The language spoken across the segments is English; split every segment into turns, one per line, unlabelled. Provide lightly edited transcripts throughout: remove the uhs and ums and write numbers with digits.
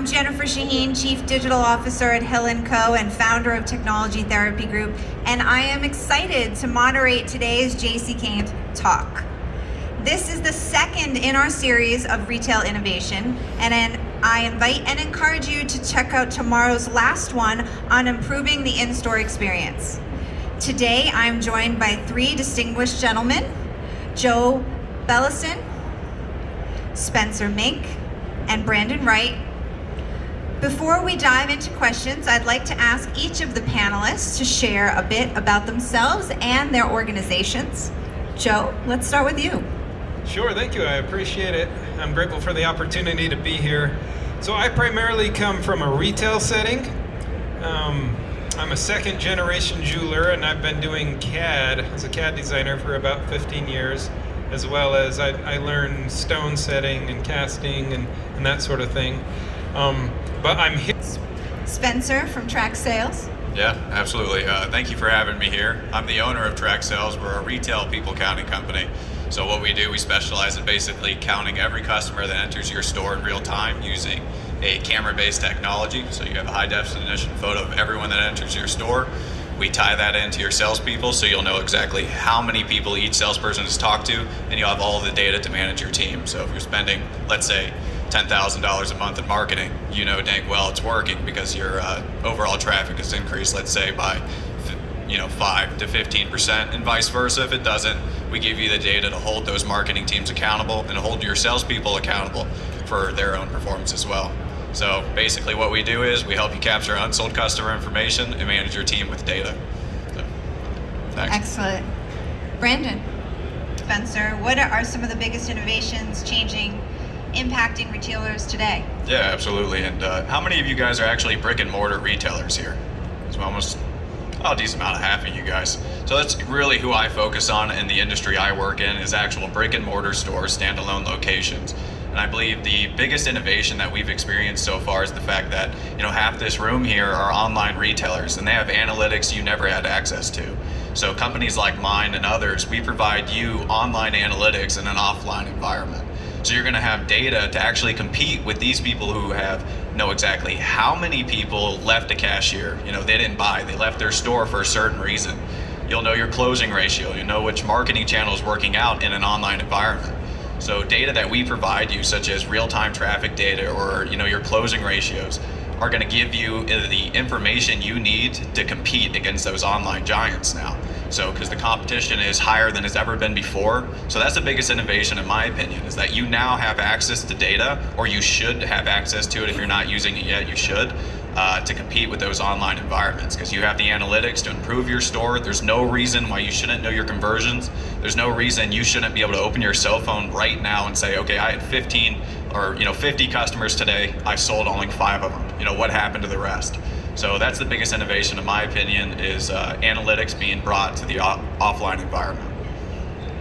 I'm Jennifer Shaheen, Chief Digital Officer at Hill & Co. and founder of Technology Therapy Group, and I am excited to moderate today's JCK Talk. This is the second in our series of retail innovation, and I invite and encourage you to check out tomorrow's last one on improving the in-store experience. Today, I'm joined by three distinguished gentlemen, Joe Bellison, Spencer Mink, and Brandon Wright. Before we dive into questions, I'd like to ask each of the panelists to share a bit about themselves and their organizations. Joe, let's start with you.
Sure, thank you. I appreciate it. I'm grateful for the opportunity to be here. So I primarily come from a retail setting. I'm a second generation jeweler, and I've been doing CAD as a CAD designer for about 15 years, as well as I learned stone setting and casting and that sort of thing. But I'm here.
Spencer from TraxSales.
Yeah, absolutely. Thank you for having me here. I'm the owner of TraxSales. We're a retail people counting company. So what we do, we specialize in basically counting every customer that enters your store in real time using a camera-based technology. So you have a high-definition photo of everyone that enters your store. We tie that into your salespeople, so you'll know exactly how many people each salesperson has talked to, and you'll have all the data to manage your team. So if you're spending, let's say, $10,000 a month in marketing, you know dang well it's working because your overall traffic has increased, let's say, by 5 to 15%, and vice versa. If it doesn't, we give you the data to hold those marketing teams accountable and hold your salespeople accountable for their own performance as well. So basically what we do is we help you capture unsold customer information and manage your team with data. So, thanks.
Excellent. Brandon. Spencer, what are some of the biggest innovations impacting retailers today?
Yeah, absolutely. And how many of you guys are actually brick and mortar retailers here? It's almost a decent amount of half of you guys. So that's really who I focus on in the industry I work in, is actual brick and mortar stores, standalone locations. And I believe the biggest innovation that we've experienced so far is the fact that, half this room here are online retailers, and they have analytics you never had access to. So companies like mine and others, we provide you online analytics in an offline environment. So you're going to have data to actually compete with these people who know exactly how many people left a cashier. They didn't buy, they left their store for a certain reason. You'll know your closing ratio, you know which marketing channel is working out in an online environment. So data that we provide you, such as real-time traffic data or your closing ratios, are going to give you the information you need to compete against those online giants now. So, because the competition is higher than it's ever been before. So that's the biggest innovation, in my opinion, is that you now have access to data, or you should have access to it. If you're not using it yet, you should, to compete with those online environments, because you have the analytics to improve your store. There's no reason why you shouldn't know your conversions. There's no reason you shouldn't be able to open your cell phone right now and say, okay, I had 15 or 50 customers today. I sold only 5 of them. What happened to the rest? So that's the biggest innovation, in my opinion, is analytics being brought to the offline environment.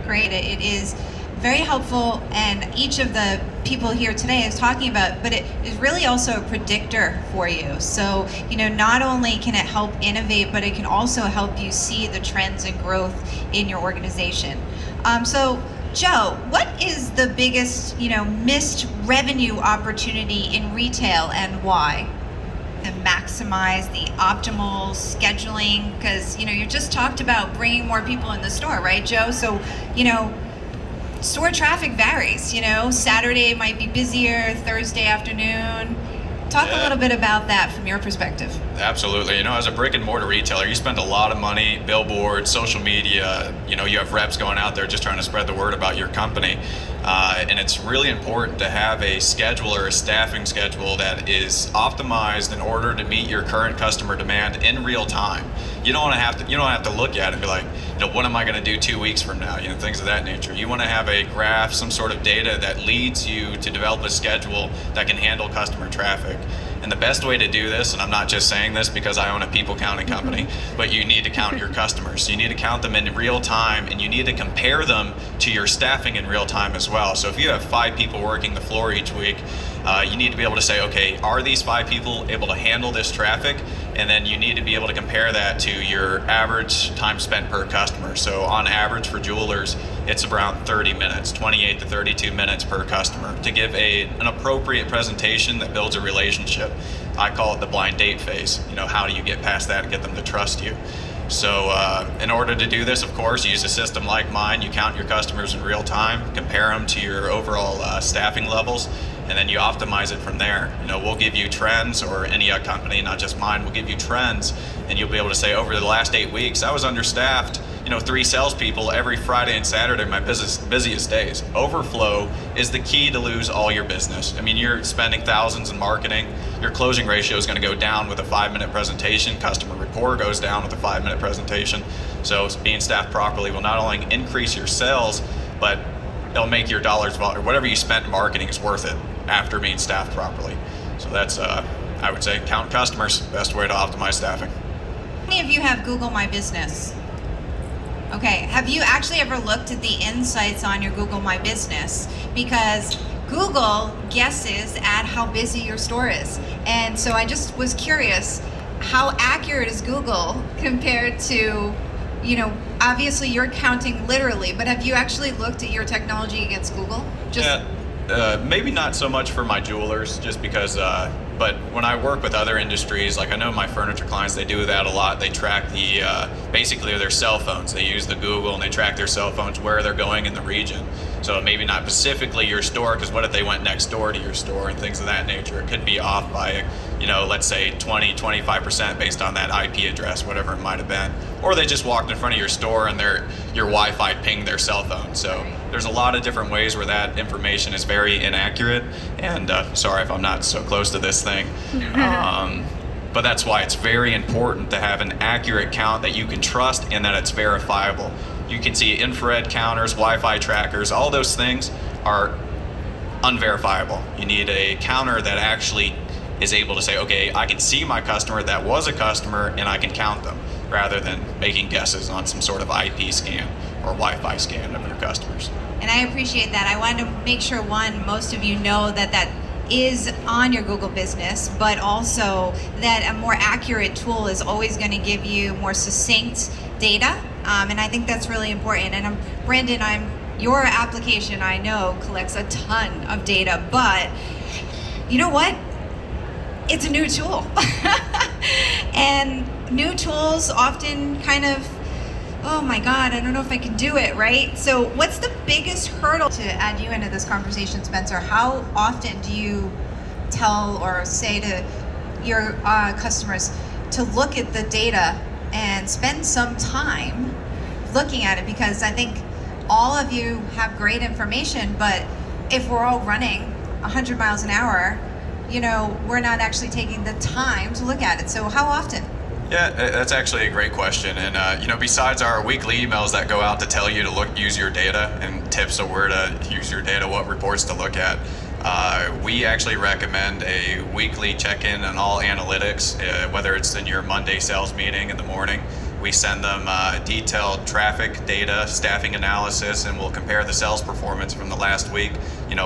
Great. It is very helpful, and each of the people here today is talking about, but it is really also a predictor for you. So, not only can it help innovate, but it can also help you see the trends and growth in your organization. So, Joe, what is the biggest, missed revenue opportunity in retail and why? To maximize the optimal scheduling, because, you just talked about bringing more people in the store, right, Joe? So, store traffic varies. Saturday might be busier, Thursday afternoon. Talk a little bit about that from your perspective.
Absolutely. As a brick and mortar retailer, you spend a lot of money, billboards, social media, you have reps going out there just trying to spread the word about your company. And it's really important to have a schedule or a staffing schedule that is optimized in order to meet your current customer demand in real time. You don't have to look at it and be like, what am I going to do 2 weeks from now? Things of that nature. You want to have a graph, some sort of data that leads you to develop a schedule that can handle customer traffic. And the best way to do this, and I'm not just saying this because I own a people counting company, but you need to count your customers. You need to count them in real time, and you need to compare them to your staffing in real time as well. So if you have 5 people working the floor each week, You need to be able to say, okay, are these 5 people able to handle this traffic? And then you need to be able to compare that to your average time spent per customer. So on average for jewelers, it's around 30 minutes, 28 to 32 minutes per customer to give an appropriate presentation that builds a relationship. I call it the blind date phase. How do you get past that and get them to trust you? So in order to do this, of course, use a system like mine. You count your customers in real time, compare them to your overall staffing levels, and then you optimize it from there. We'll give you trends, or any company, not just mine, will give you trends, and you'll be able to say, over the last 8 weeks, I was understaffed. 3 salespeople every Friday and Saturday, my busiest days. Overflow is the key to lose all your business. You're spending thousands in marketing. Your closing ratio is going to go down with a 5-minute presentation. Customer rapport goes down with a 5-minute presentation. So being staffed properly will not only increase your sales, but it'll make your dollars, or whatever you spent in marketing, is worth it after being staffed properly. So that's, I would say, count customers, best way to optimize staffing.
How many of you have Google My Business? Okay, have you actually ever looked at the insights on your Google My Business? Because Google guesses at how busy your store is. And so I just was curious, how accurate is Google compared to, obviously you're counting literally, but have you actually looked at your technology against Google?
Maybe not so much for my jewelers, just because, but when I work with other industries, like I know my furniture clients, they do that a lot. They track basically their cell phones. They use the Google and they track their cell phones, where they're going in the region. So maybe not specifically your store, because what if they went next door to your store and things of that nature? It could be off by, let's say 20, 25% based on that IP address, whatever it might have been. Or they just walked in front of your store and your Wi-Fi pinged their cell phone. So there's a lot of different ways where that information is very inaccurate. And sorry if I'm not so close to this thing. But that's why it's very important to have an accurate count that you can trust and that it's verifiable. You can see infrared counters, Wi-Fi trackers, all those things are unverifiable. You need a counter that actually is able to say, okay, I can see my customer, that was a customer, and I can count them, rather than making guesses on some sort of IP scan or Wi-Fi scan of your customers.
And I appreciate that. I wanted to make sure, one, most of you know that is on your Google business, but also that a more accurate tool is always going to give you more succinct data. And I think that's really important. And Brandon, your application, I know, collects a ton of data, but you know what? It's a new tool. And new tools often kind of, oh my God, I don't know if I can do it, right? So what's the biggest hurdle, to add you into this conversation, Spencer? How often do you tell or say to your customers to look at the data and spend some time looking at it? Because I think all of you have great information, but if we're all running 100 miles an hour, we're not actually taking the time to look at it. So how often?
Yeah, that's actually a great question. And besides our weekly emails that go out to tell you to use your data and tips of where to use your data, what reports to look at, we actually recommend a weekly check-in on all analytics, whether it's in your Monday sales meeting in the morning. We send them detailed traffic data, staffing analysis, and we'll compare the sales performance from the last week,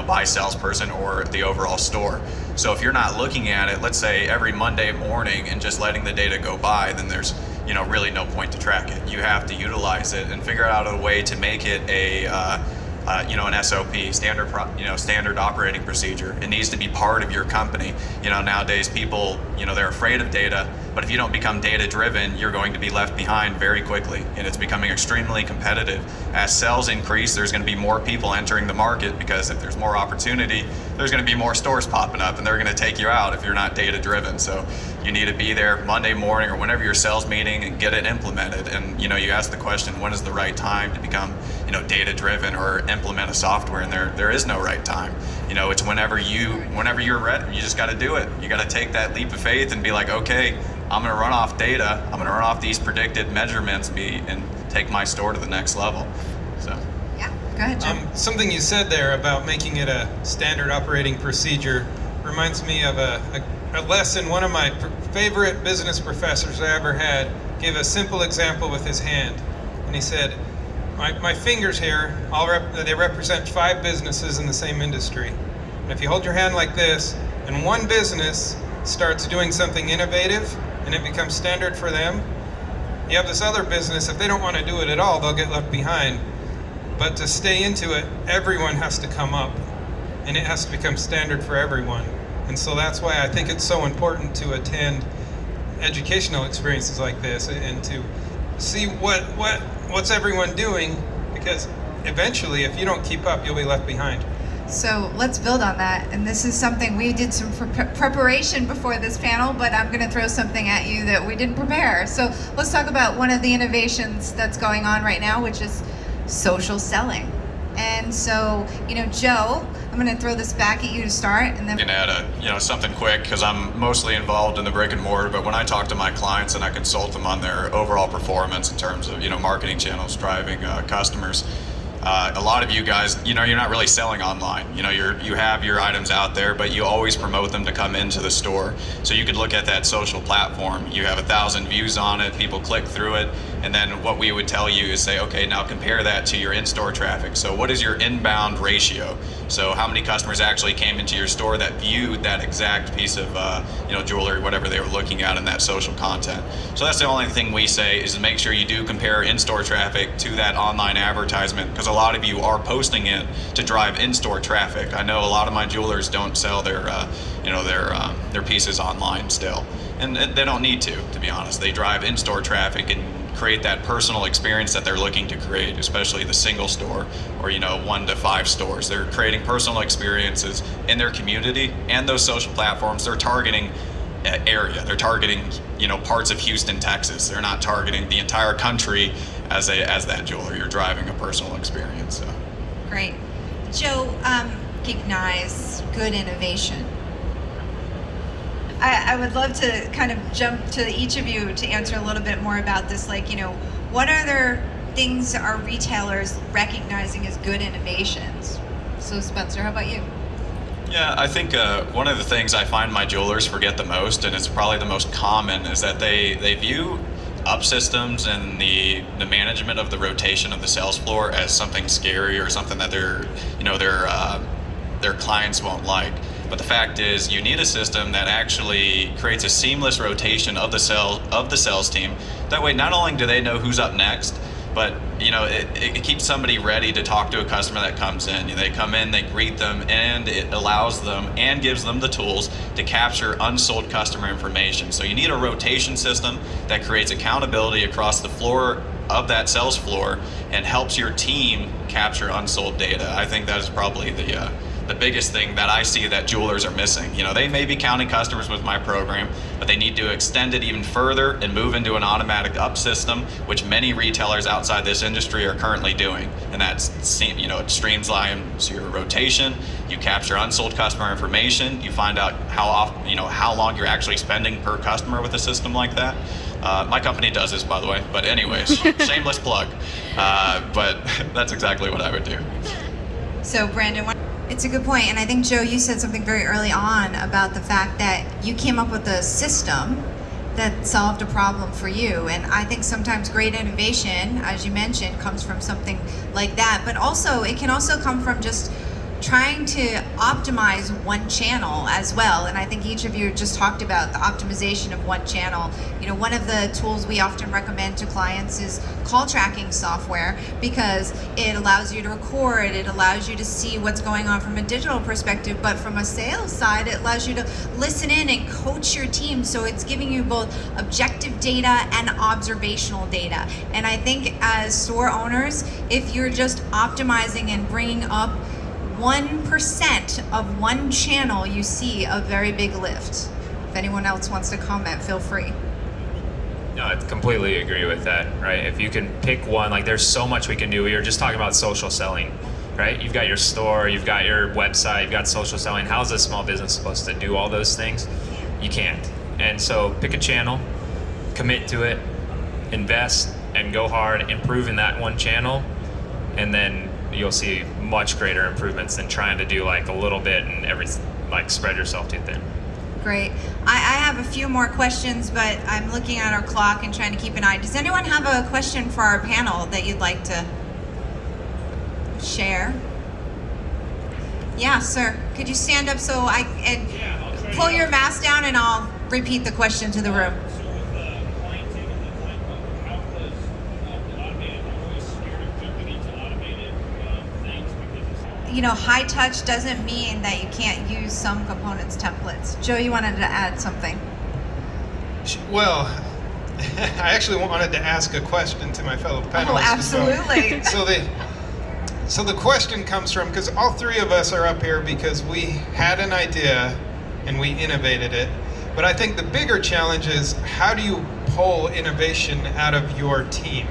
by salesperson or the overall store. So if you're not looking at it, let's say every Monday morning, and just letting the data go by, then there's really no point to track it. You have to utilize it and figure out a way to make it an SOP, standard operating procedure. It needs to be part of your company. Nowadays people, they're afraid of data, but if you don't become data driven, you're going to be left behind very quickly. And it's becoming extremely competitive. As sales increase, there's going to be more people entering the market, because if there's more opportunity, there's going to be more stores popping up, and they're going to take you out if you're not data driven. So you need to be there Monday morning or whenever your sales meeting and get it implemented. And you ask the question, when is the right time to become data driven or implement a software? And there is no right time. It's whenever you're ready. You just got to do it. You got to take that leap of faith and be like, okay, I'm going to run off data. I'm going to run off these predicted measurements and take my store to the next level. So
yeah, go ahead, Jim.
Something you said there about making it a standard operating procedure reminds me of a lesson one of my favorite business professors I ever had gave a simple example with his hand. And he said, my fingers here, they represent 5 businesses in the same industry. And if you hold your hand like this, and one business starts doing something innovative, and it becomes standard for them, you have this other business, if they don't want to do it at all, they'll get left behind. But to stay into it, everyone has to come up, and it has to become standard for everyone. And so that's why I think it's so important to attend educational experiences like this and to see what's everyone doing, because eventually, if you don't keep up, you'll be left behind.
So let's build on that. And this is something we did some preparation before this panel, but I'm going to throw something at you that we didn't prepare. So let's talk about one of the innovations that's going on right now, which is social selling. And so, Joe, I'm going to throw this back at you to start, and then
I can add something quick, because I'm mostly involved in the brick and mortar. But when I talk to my clients and I consult them on their overall performance in terms of marketing channels, driving customers, a lot of you guys, you're not really selling online. You have your items out there, but you always promote them to come into the store. So you could look at that social platform. You have 1,000 views on it. People click through it. And then what we would tell you is say, okay, now compare that to your in-store traffic. So what is your inbound ratio? So how many customers actually came into your store that viewed that exact piece of jewelry, whatever they were looking at in that social content? So that's the only thing we say, is to make sure you do compare in-store traffic to that online advertisement, because a lot of you are posting it to drive in-store traffic. I know a lot of my jewelers don't sell their pieces online still, and they don't need to be honest. They drive in-store traffic and create that personal experience that they're looking to create, especially the single store or 1 to 5 stores. They're creating personal experiences in their community, and those social platforms, they're targeting area. They're targeting parts of Houston, Texas. They're not targeting the entire country as that jeweler. You're driving a personal experience. So.
Great. Joe, recognize good innovation. I would love to kind of jump to each of you to answer a little bit more about this. What other things are retailers recognizing as good innovations? So Spencer, how about you?
Yeah, I think one of the things I find my jewelers forget the most, and it's probably the most common, is that they view up systems and the management of the rotation of the sales floor as something scary or something that their clients won't like. But the fact is, you need a system that actually creates a seamless rotation of the sales team. That way, not only do they know who's up next, but it keeps somebody ready to talk to a customer that comes in. They come in, they greet them, and it allows them and gives them the tools to capture unsold customer information. So you need a rotation system that creates accountability across the floor of that sales floor and helps your team capture unsold data. I think that is probably the biggest thing that I see that jewelers are missing. They may be counting customers with my program, but they need to extend it even further and move into an automatic up system, which many retailers outside this industry are currently doing. And that's, it streamlines your rotation. You capture unsold customer information. You find out how long you're actually spending per customer with a system like that. My company does this, by the way. But anyways, shameless plug. But that's exactly what I would do.
So Brandon, it's a good point, and I think, Joe, you said something very early on about the fact that you came up with a system that solved a problem for you, and I think sometimes great innovation, as you mentioned, comes from something like that, but also it can also come from just trying to optimize one channel as well. And I think each of you just talked about the optimization of one channel. One of the tools we often recommend to clients is call tracking software, because it allows you to record, it allows you to see what's going on from a digital perspective, but from a sales side, it allows you to listen in and coach your team. So it's giving you both objective data and observational data. And I think as store owners, if you're just optimizing and bringing up 1% of one channel, you see a very big lift. If anyone else wants to comment, feel free.
No, I completely agree with that, right? If you can pick one, there's so much we can do. We were just talking about social selling, right? You've got your store, you've got your website, you've got social selling. How's a small business supposed to do all those things? You can't. And so pick a channel, commit to it, invest, and go hard, improve in that one channel, and then you'll see much greater improvements than trying to do a little bit and spread yourself too thin.
Great. I have a few more questions, but I'm looking at our clock and trying to keep an eye. Does anyone have a question for our panel that you'd like to share? Yeah, sir. Could you stand up so I and pull your mask down, and I'll repeat the question to the room.
So with client taking the time, how does the automated? I'm always scared of jumping into automated things because it's
You know, high touch doesn't mean that you can't use some components templates. Joe, you wanted to add something.
Well, I actually wanted to ask a question to my fellow panelists.
Oh,
as well.
absolutely.
So the question comes from, because all three of us are up here because we had an idea and we innovated it. But I think the bigger challenge is, how do you pull innovation out of your team,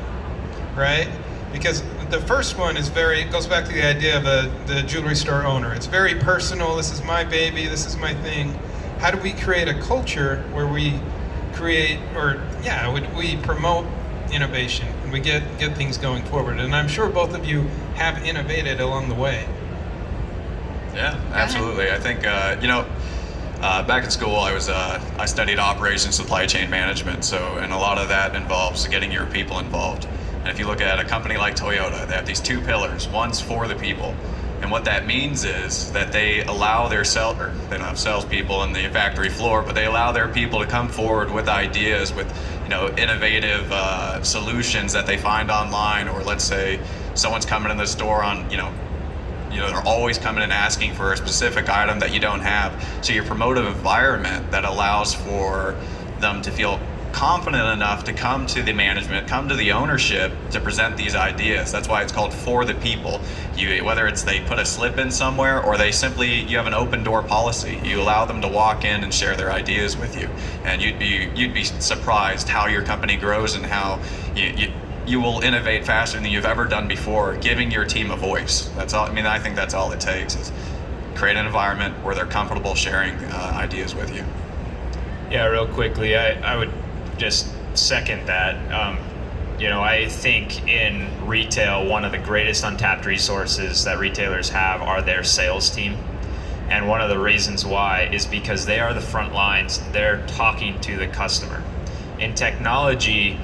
right? Because the first one is it goes back to the idea of the jewelry store owner. It's very personal. This is my baby. This is my thing. How do we create a culture where we we promote innovation and we get things going forward? And I'm sure both of you have innovated along the way.
Yeah, absolutely. I think back in school I studied operations supply chain management, and a lot of that involves getting your people involved. And if you look at a company like Toyota, they have these two pillars. One's for the people. And what that means is that they allow they don't have salespeople on the factory floor, but they allow their people to come forward with ideas, with innovative solutions that they find online, or let's say someone's coming in the store on they're always coming and asking for a specific item that you don't have. So you promote an environment that allows for them to feel confident enough to come to the management, come to the ownership to present these ideas. That's why it's called for the people. Whether it's they put a slip in somewhere, or you have an open door policy. You allow them to walk in and share their ideas with you, and you'd be surprised how your company grows and how you will innovate faster than you've ever done before, giving your team a voice. That's all. I think that's all it takes, is create an environment where they're comfortable sharing ideas with you.
Yeah, real quickly, I would just second that. I think in retail, one of the greatest untapped resources that retailers have are their sales team. And one of the reasons why is because they are the front lines. They're talking to the customer. In technology,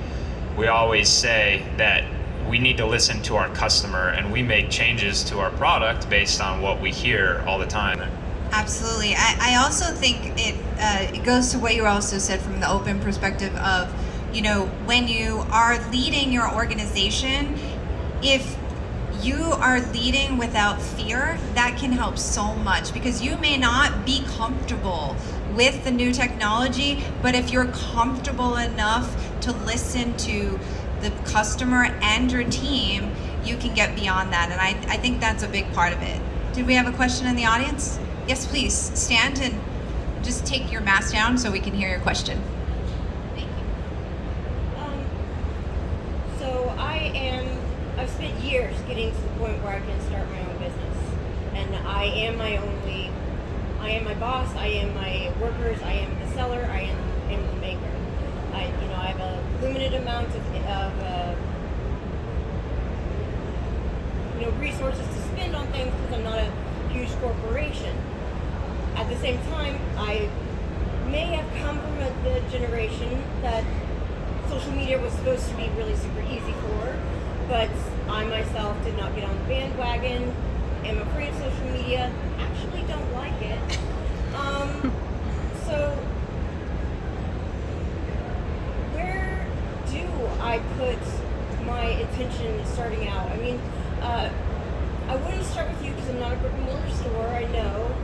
we always say that we need to listen to our customer, and we make changes to our product based on what we hear all the time.
Absolutely. I also think it goes to what you also said from the open perspective of, when you are leading your organization, if you are leading without fear, that can help so much, because you may not be comfortable with the new technology, but if you're comfortable enough to listen to the customer and your team, you can get beyond that. And I think that's a big part of it. Did we have a question in the audience? Yes, please stand and just take your mask down so we can hear your question.
Thank you. So I've spent years getting to the point where I can start my own business, and I am my boss, I am my workers, I am the seller, I am the maker. I have a limited amount of resources to spend on things because I'm not a huge corporation. At the same time, I may have come from the generation that social media was supposed to be really super easy for, but I myself did not get on the bandwagon, am afraid of social media, actually don't like it. So where do I put my attention starting out? I mean, I wouldn't start with you because I'm not a brick and mortar store, I know.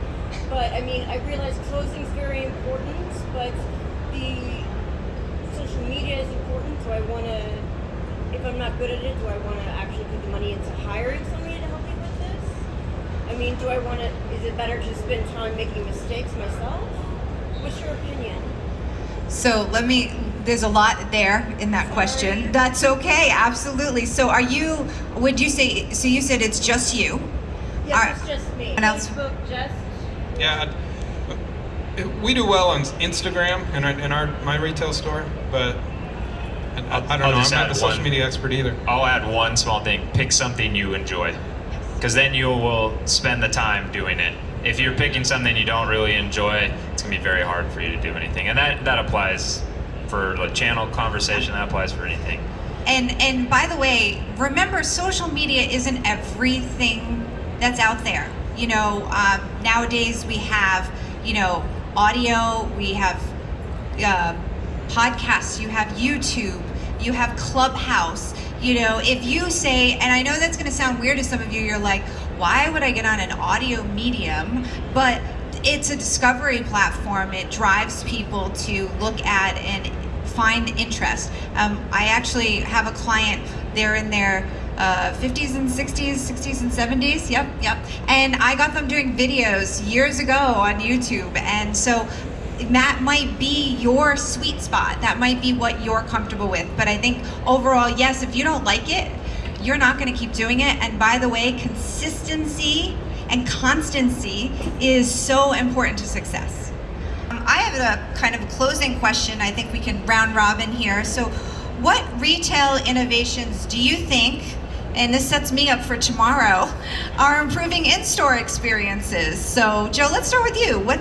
But I mean, I realize closing is very important, but the social media is important. Do I want to, if I'm not good at it, do I want to actually put the money into hiring somebody to help me with this? I mean, is it better to spend time making mistakes myself? What's your opinion?
So there's a lot there in that question. That's okay, absolutely. So would you say, so you said it's just you?
Yes, it's just me.
And else?
Facebook, just...
Yeah, we do well on Instagram in my retail store, but I don't know. I'm not the social media expert either.
I'll add one small thing. Pick something you enjoy, because then you will spend the time doing it. If you're picking something you don't really enjoy, it's gonna be very hard for you to do anything. And that applies for a channel conversation. That applies for anything.
And by the way, remember, social media isn't everything that's out there. Nowadays we have, audio, we have podcasts, you have YouTube, you have Clubhouse. If you say, and I know that's going to sound weird to some of you, you're like, why would I get on an audio medium? But it's a discovery platform. It drives people to look at and find interest. I actually have a client, they're in their 50s and 60s and 70s. Yep. And I got them doing videos years ago on YouTube. And so that might be your sweet spot. That might be what you're comfortable with. But I think overall, yes, if you don't like it, you're not going to keep doing it. And by the way, consistency and constancy is so important to success. I have a kind of a closing question. I think we can round robin here. So what retail innovations do you think, and this sets me up for tomorrow, are improving in-store experiences? So Joe, let's start with you. What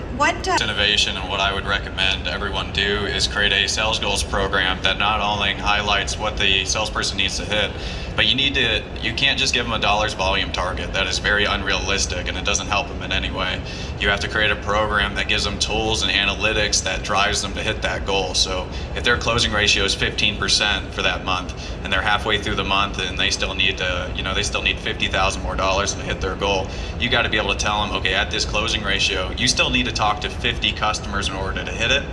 Innovation, and what I would recommend everyone do is create a sales goals program that not only highlights what the salesperson needs to hit, but you can't just give them a dollars volume target. That is very unrealistic and it doesn't help them in any way. You have to create a program that gives them tools and analytics that drives them to hit that goal. So if their closing ratio is 15% for that month and they're halfway through the month and they still need $50,000 more to hit their goal, you got to be able to tell them, okay, at this closing ratio, you still need to talk to 50 customers in order to hit it.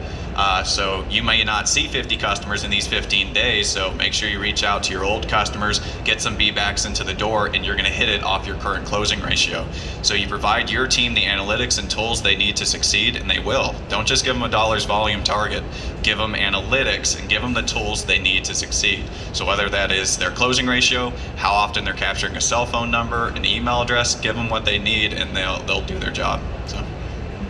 So you may not see 50 customers in these 15 days, so make sure you reach out to your old customers, get some B-backs into the door, and you're going to hit it off your current closing ratio. So you provide your team the analytics and tools they need to succeed, and they will. Don't just give them a dollars volume target. Give them analytics and give them the tools they need to succeed. So whether that is their closing ratio, how often they're capturing a cell phone number, an email address, give them what they need, and they'll do their job. So,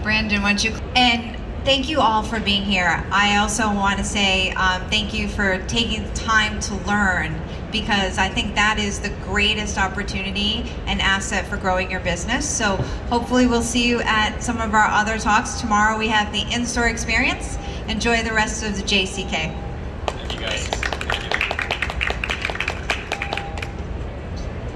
Brandon, why don't you? And thank you all for being here. I also want to say thank you for taking the time to learn, because I think that is the greatest opportunity and asset for growing your business. So hopefully we'll see you at some of our other talks. Tomorrow we have the in-store experience. Enjoy the rest of the JCK.
thank you guys.